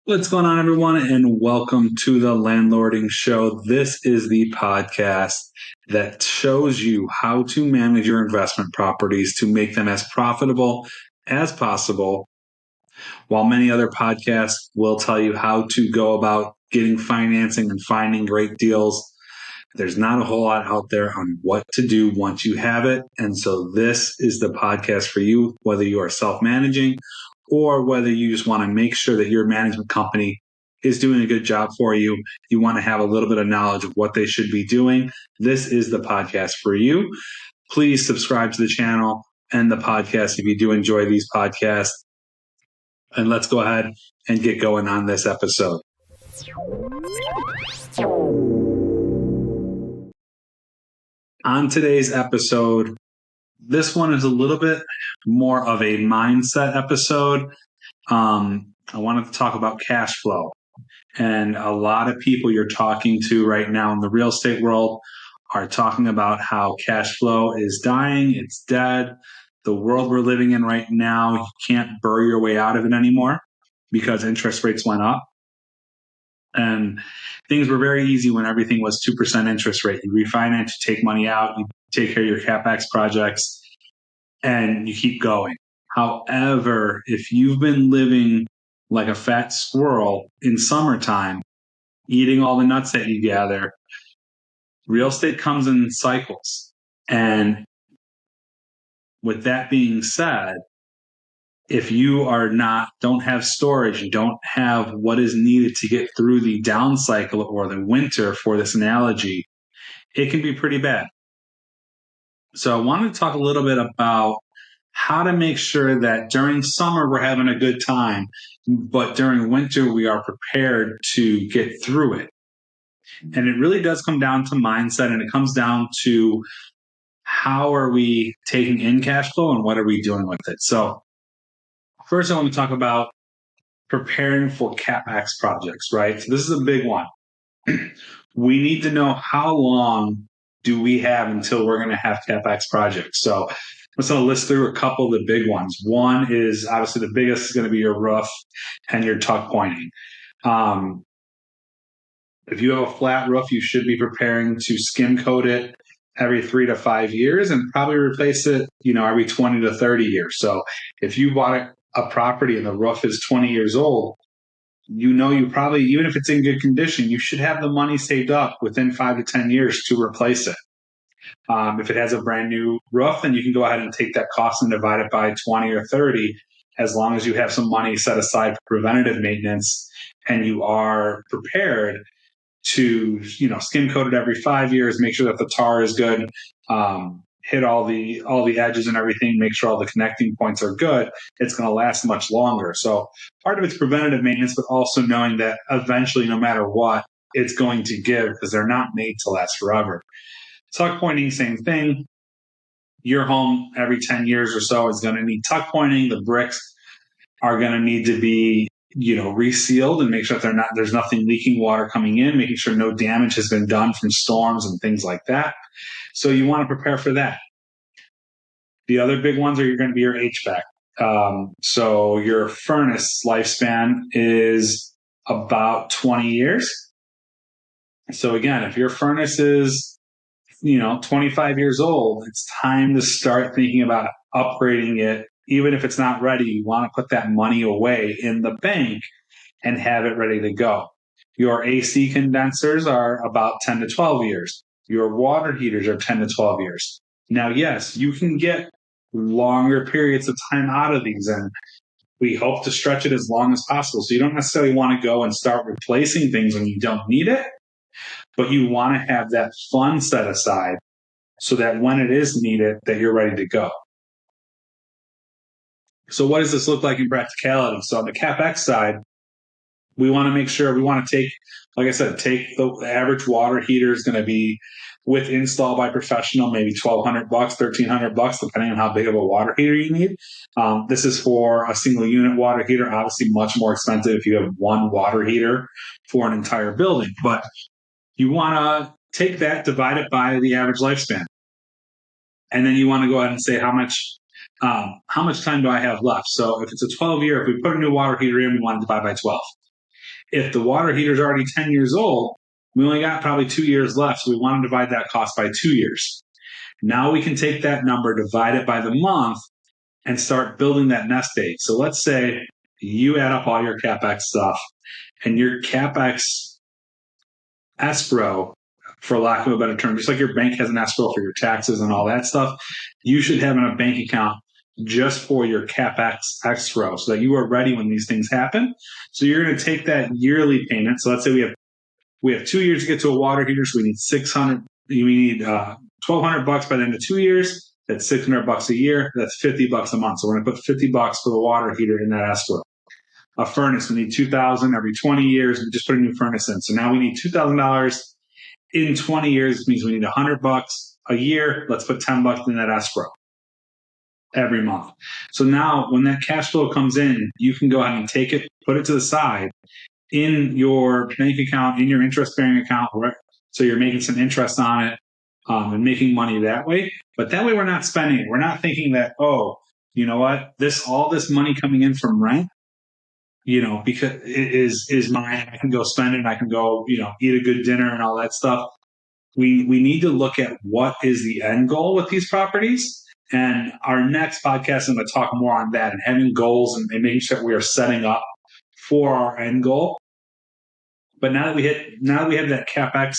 What's going on, everyone, and welcome to the Landlording Show. This is the podcast that shows you how to manage your investment properties to make them as profitable as possible, while many other podcasts will tell you how to go about getting financing and finding great deals. There's not a whole lot out there on what to do once you have it. And so this is the podcast for you, whether you are self-managing or whether you just want to make sure that your management company is doing a good job for you. You want to have a little bit of knowledge of what they should be doing. This is the podcast for you. Please subscribe to the channel and the podcast if you do enjoy these podcasts. And let's go ahead and get going on this episode. On today's episode, this one is a little bit more of a mindset episode. I wanted to talk about cash flow. And a lot of people you're talking to right now in the real estate world are talking about how cash flow is dying, it's dead. The world we're living in right now, you can't burr your way out of it anymore because interest rates went up. And things were very easy when everything was 2% interest rate. You refinance, you take money out, you take care of your capex projects, and you keep going. However, if you've been living like a fat squirrel in summertime, eating all the nuts that you gather, real estate comes in cycles. And with that being said, if you don't have storage, you don't have what is needed to get through the down cycle or the winter, for this analogy, it can be pretty bad. So I wanted to talk a little bit about how to make sure that during summer we're having a good time, but during winter we are prepared to get through it. And it really does come down to mindset, and it comes down to how are we taking in cash flow and what are we doing with it. So first, I want to talk about preparing for capex projects, right? So this is a big one. We need to know how long do we have until we're going to have capex projects. So let's list through a couple of the big ones. One is obviously the biggest is going to be your roof and your tuck pointing. If you have a flat roof, you should be preparing to skim coat it every 3 to 5 years and probably replace it, every 20 to 30 years. So if you bought a property and the roof is 20 years old, you probably, even if it's in good condition, you should have the money saved up within 5 to 10 years to replace it. If it has a brand new roof, then you can go ahead and take that cost and divide it by 20 or 30, as long as you have some money set aside for preventative maintenance and you are prepared to, skim coat it every 5 years, make sure that the tar is good, hit all the edges and everything, make sure all the connecting points are good. It's going to last much longer. So part of it's preventative maintenance, but also knowing that eventually, no matter what, it's going to give, because they're not made to last forever. Tuck pointing, same thing. Your home every 10 years or so is going to need tuck pointing. The bricks are going to need to be resealed and make sure that there's nothing leaking water coming in, making sure no damage has been done from storms and things like that. So you want to prepare for that. The other big ones are going to be your HVAC. So your furnace lifespan is about 20 years. So again, if your furnace is, 25 years old, it's time to start thinking about upgrading it. Even if it's not ready, you want to put that money away in the bank and have it ready to go. Your AC condensers are about 10 to 12 years. Your water heaters are 10 to 12 years. Now, yes, you can get longer periods of time out of these, and we hope to stretch it as long as possible. So you don't necessarily want to go and start replacing things when you don't need it, but you want to have that fund set aside so that when it is needed, that you're ready to go. So what does this look like in practicality? So on the CapEx side, we want to make sure take the average water heater is going to be, with install by professional, maybe $1,200, $1,300, depending on how big of a water heater you need. This is for a single unit water heater, obviously much more expensive if you have one water heater for an entire building. But you want to take that, divide it by the average lifespan. And then you want to go ahead and say how much time do I have left? So if it's a 12-year, if we put a new water heater in, we want to divide by 12. If the water heater is already 10 years old, we only got probably 2 years left. So we want to divide that cost by 2 years. Now we can take that number, divide it by the month, and start building that nest egg. So let's say you add up all your capex stuff, and your capex escrow, for lack of a better term, just like your bank has an escrow for your taxes and all that stuff, you should have in a bank account just for your capex escrow so that you are ready when these things happen. So you're going to take that yearly payment. So let's say we have 2 years to get to a water heater, so we need $1,200 by the end of 2 years. That's $600 a year. That's $50 a month. So we're going to put $50 for the water heater in that escrow. A furnace, we need $2,000 every 20 years. We just put a new furnace in. So now we need $2,000 in 20 years. It means we need $100 a year. Let's put $10 in that escrow every month. So now when that cash flow comes in, you can go ahead and take it, put it to the side in your bank account, in your interest-bearing account. So you're making some interest on it and making money that way. But that way we're not spending it. We're not thinking that, oh, you know what, all this money coming in from rent, because it is mine. I can go spend it and I can go, eat a good dinner and all that stuff. We need to look at what is the end goal with these properties. And our next podcast, I'm going to talk more on that and having goals and making sure we are setting up for our end goal. But now that we have that capex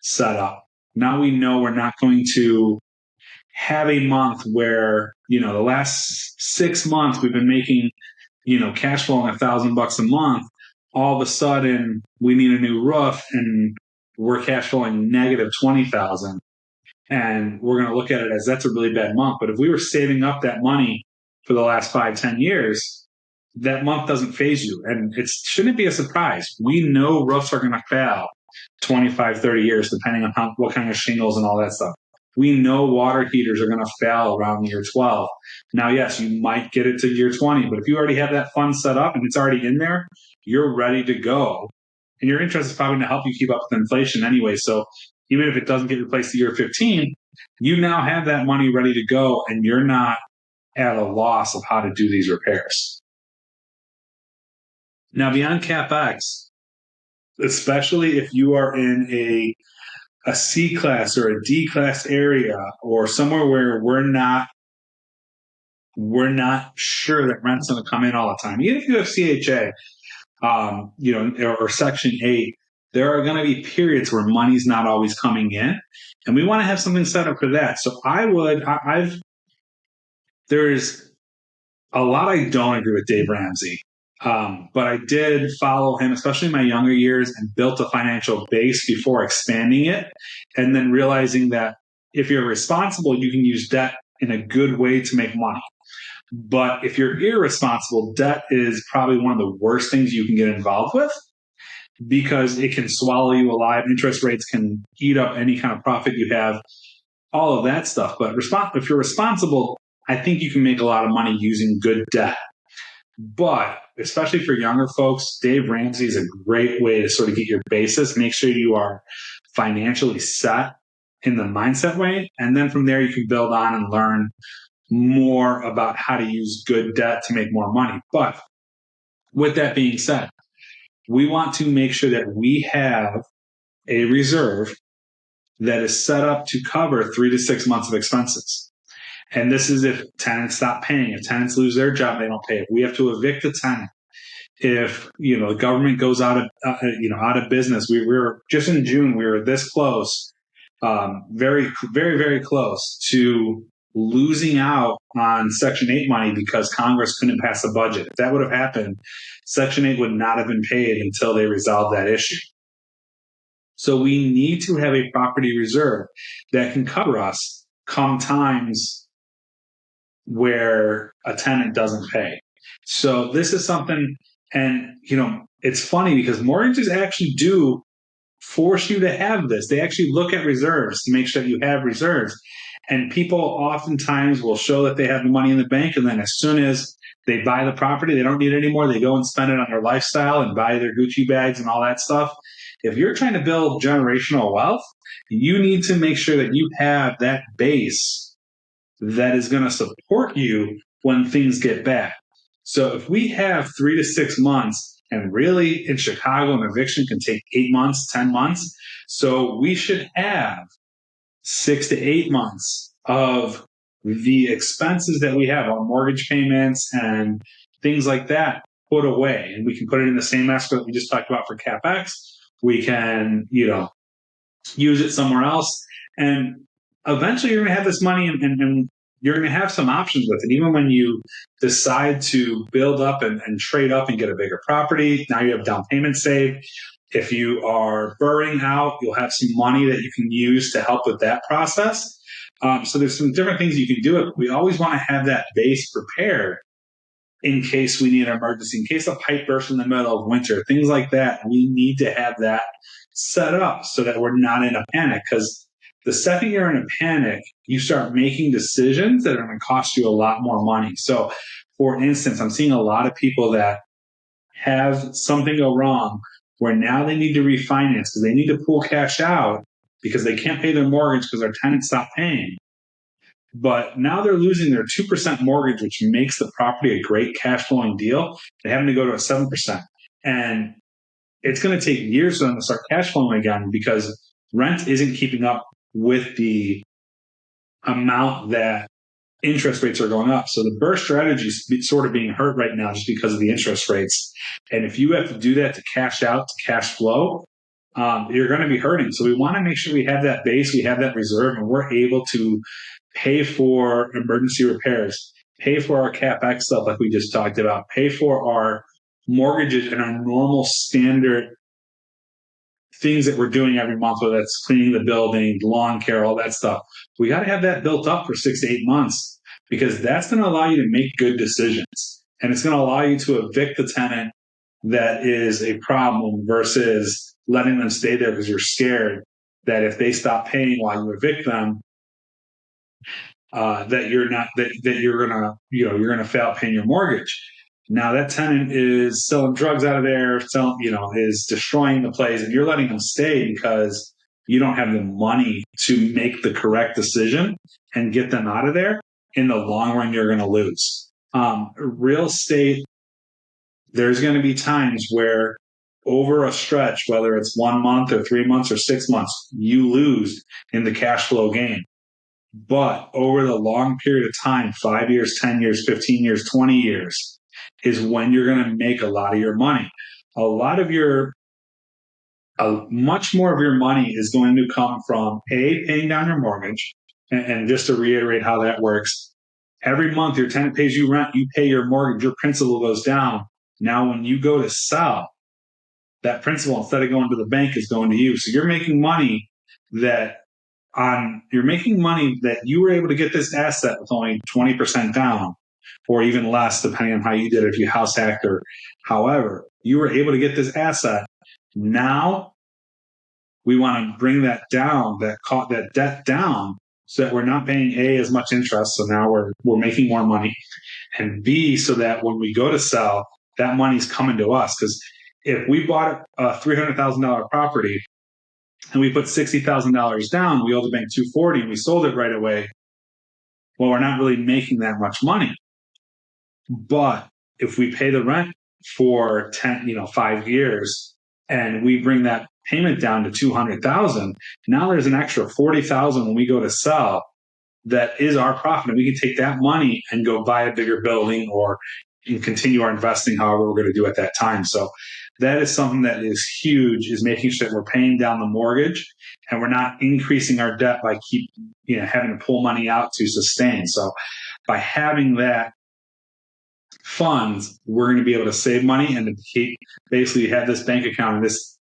set up, now we know we're not going to have a month where, the last 6 months we've been making, cash flowing $1,000 a month. All of a sudden we need a new roof and we're cash flowing negative 20,000. And we're going to look at it as that's a really bad month. But if we were saving up that money for the last 5-10 years, that month doesn't phase you. And it shouldn't be a surprise. We know roofs are going to fail 25, 30 years, depending on what kind of shingles and all that stuff. We know water heaters are going to fail around year 12. Now, yes, you might get it to year 20, but if you already have that fund set up and it's already in there, you're ready to go. And your interest is probably going to help you keep up with inflation anyway. So even if it doesn't get replaced to year 15, you now have that money ready to go and you're not at a loss of how to do these repairs. Now, beyond CapEx, especially if you are in a C-class or a D-class area or somewhere where we're not sure that rent's going to come in all the time, even if you have CHA, or Section 8, there are going to be periods where money's not always coming in, and we want to have something set up for that. So there's a lot I don't agree with Dave Ramsey, but I did follow him, especially in my younger years, and built a financial base before expanding it, and then realizing that if you're responsible, you can use debt in a good way to make money. But if you're irresponsible, debt is probably one of the worst things you can get involved with because it can swallow you alive. Interest rates can eat up any kind of profit you have, all of that stuff. But if you're responsible, I think you can make a lot of money using good debt. But especially for younger folks, Dave Ramsey is a great way to sort of get your basis, make sure you are financially set in the mindset way. And then from there, you can build on and learn more about how to use good debt to make more money. But with that being said, we want to make sure that we have a reserve that is set up to cover 3 to 6 months of expenses. And this is if tenants stop paying. If tenants lose their job, they don't pay. If we have to evict a tenant, if the government goes out of business, we were just in June. We were this close, very, very, very close to losing out on Section 8 money because Congress couldn't pass a budget. If that would have happened, Section 8 would not have been paid until they resolved that issue. So we need to have a property reserve that can cover us come times where a tenant doesn't pay. So this is something, and it's funny because mortgages actually do force you to have this. They actually look at reserves to make sure that you have reserves. And people oftentimes will show that they have the money in the bank, and then as soon as they buy the property, they don't need it anymore. They go and spend it on their lifestyle and buy their Gucci bags and all that stuff. If you're trying to build generational wealth, you need to make sure that you have that base that is going to support you when things get bad. So if we have 3 to 6 months And really, in Chicago, an eviction can take 8 months, 10 months. So we should have 6 to 8 months of the expenses that we have on mortgage payments and things like that put away. And we can put it in the same escrow that we just talked about for capex. We can, use it somewhere else. And eventually you're going to have this money and you're going to have some options with it. Even when you decide to build up and trade up and get a bigger property, now you have down payment saved. If you are burning out, you'll have some money that you can use to help with that process. So there's some different things you can do. We always want to have that base prepared in case we need an emergency, in case a pipe bursts in the middle of winter, things like that. We need to have that set up so that we're not in a panic. Because the second you're in a panic, you start making decisions that are going to cost you a lot more money. So, for instance, I'm seeing a lot of people that have something go wrong where now they need to refinance because they need to pull cash out because they can't pay their mortgage because their tenant stopped paying. But now they're losing their 2% mortgage, which makes the property a great cash flowing deal. They're having to go to a 7%. And it's going to take years for them to start cash flowing again because rent isn't keeping up with the amount that interest rates are going up. So the burst strategy is sort of being hurt right now just because of the interest rates. And if you have to do that to cash out, to cash flow, you're going to be hurting. So we want to make sure we have that base, we have that reserve, and we're able to pay for emergency repairs, pay for our capex stuff like we just talked about, pay for our mortgages and our normal standard things that we're doing every month, whether that's cleaning the building, lawn care, all that stuff. We got to have that built up for 6 to 8 months because that's going to allow you to make good decisions. And it's going to allow you to evict the tenant that is a problem versus letting them stay there because you're scared that if they stop paying while you evict them, that you're gonna fail paying your mortgage. Now that tenant is selling drugs out of there, is destroying the place, and you're letting them stay because you don't have the money to make the correct decision and get them out of there. In the long run, you're going to lose. Real estate, there's going to be times where over a stretch, whether it's 1 month or 3 months or 6 months, you lose in the cash flow game. But over the long period of time, 5 years, 10 years, 15 years, 20 years, is when you're going to make a lot of your money. Much more of your money is going to come from paying down your mortgage. And just to reiterate how that works, every month your tenant pays you rent, you pay your mortgage, your principal goes down. Now, when you go to sell, that principal, instead of going to the bank, is going to you. So you're making money that you were able to get this asset with only 20% down, or even less, depending on how you did it, if you house hacked or however. You were able to get this asset. Now we want to bring that down, that debt down, so that we're not paying A, as much interest. So now we're making more money, and B, so that when we go to sell, that money's coming to us. Because if we bought a $300,000 property and we put $60,000 down, we owe the bank $240,000, and we sold it right away, well, we're not really making that much money. But if we pay the rent for 5 years, and we bring that payment down to $200,000, now there's an extra $40,000 when we go to sell that is our profit, and we can take that money and go buy a bigger building or continue our investing however we're going to do at that time. So that is something that is huge, is making sure that we're paying down the mortgage and we're not increasing our debt by having to pull money out to sustain. So by having that funds, we're going to be able to save money and to basically have this bank account and this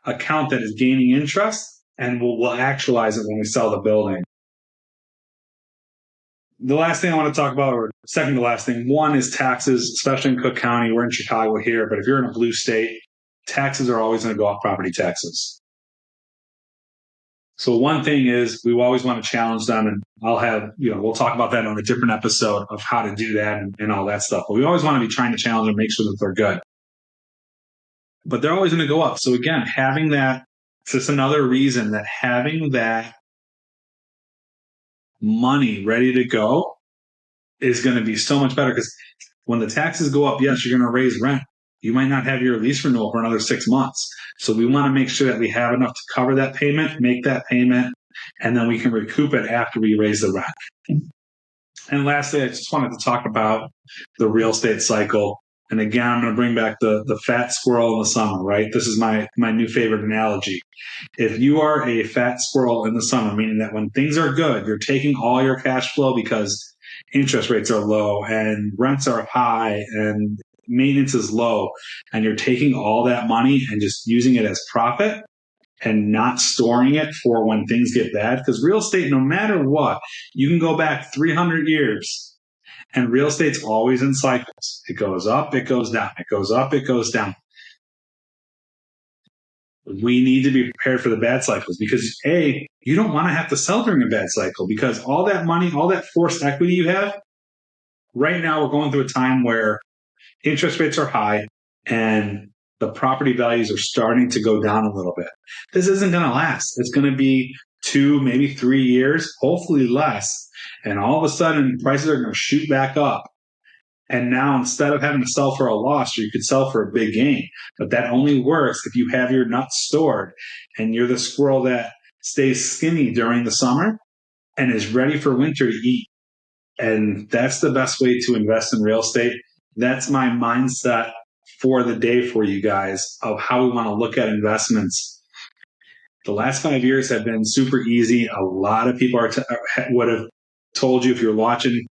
account that is gaining interest, and we'll actualize it when we sell the building. The last thing I want to talk about, or second to last thing, one is taxes, especially in Cook County. We're in Chicago here, but if you're in a blue state, taxes are always going to go up, property taxes. So one thing is we always want to challenge them, and we'll talk about that on a different episode of how to do that and all that stuff. But we always want to be trying to challenge them, make sure that they're good. But they're always going to go up. So again, having that, it's just another reason that having that money ready to go is going to be so much better, because when the taxes go up, yes, you're going to raise rent, you might not have your lease renewal for another 6 months. So we want to make sure that we have enough to cover that payment, make that payment, and then we can recoup it after we raise the rent. And lastly, I just wanted to talk about the real estate cycle. And again, I'm going to bring back the fat squirrel in the summer, right? This is my new favorite analogy. If you are a fat squirrel in the summer, meaning that when things are good, you're taking all your cash flow because interest rates are low and rents are high and maintenance is low, and you're taking all that money and just using it as profit and not storing it for when things get bad. Because real estate, no matter what, you can go back 300 years and real estate's always in cycles. It goes up, it goes down, it goes up, it goes down. We need to be prepared for the bad cycles because you don't want to have to sell during a bad cycle because all that money, all that forced equity you have, right now we're going through a time where interest rates are high and the property values are starting to go down a little bit. This isn't going to last. It's going to be 2, maybe 3 years, hopefully less. And all of a sudden, prices are going to shoot back up. And now instead of having to sell for a loss, you could sell for a big gain. But that only works if you have your nuts stored and you're the squirrel that stays skinny during the summer and is ready for winter to eat. And that's the best way to invest in real estate. That's my mindset for the day for you guys of how we want to look at investments. The last 5 years have been super easy. A lot of people would have told you if you're watching,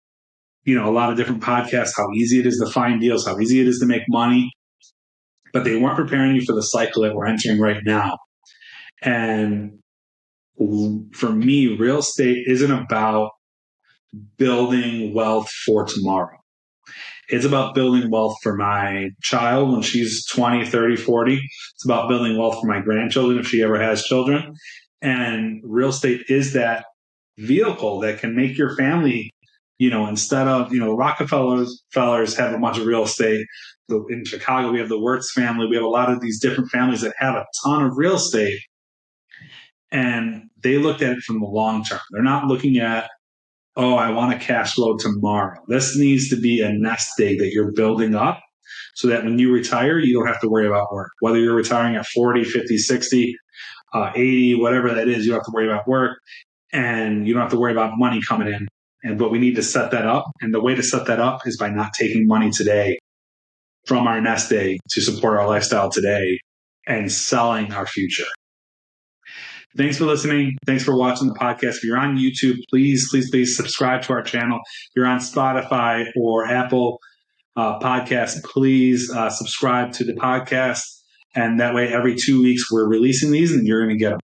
a lot of different podcasts, how easy it is to find deals, how easy it is to make money, but they weren't preparing you for the cycle that we're entering right now. And for me, real estate isn't about building wealth for tomorrow. It's about building wealth for my child when she's 20, 30, 40. It's about building wealth for my grandchildren if she ever has children. And real estate is that vehicle that can make your family, instead of, Rockefellers have a bunch of real estate. In Chicago, we have the Wirtz family. We have a lot of these different families that have a ton of real estate. And they looked at it from the long term. They're not looking at, I want a cash flow tomorrow. This needs to be a nest egg that you're building up so that when you retire, you don't have to worry about work. Whether you're retiring at 40, 50, 60, 80, whatever that is, you don't have to worry about work and you don't have to worry about money coming in. But we need to set that up. And the way to set that up is by not taking money today from our nest egg to support our lifestyle today and selling our future. Thanks for listening. Thanks for watching the podcast. If you're on YouTube, please subscribe to our channel. If you're on Spotify or Apple Podcasts, please subscribe to the podcast. And that way, every 2 weeks, we're releasing these and you're going to get them.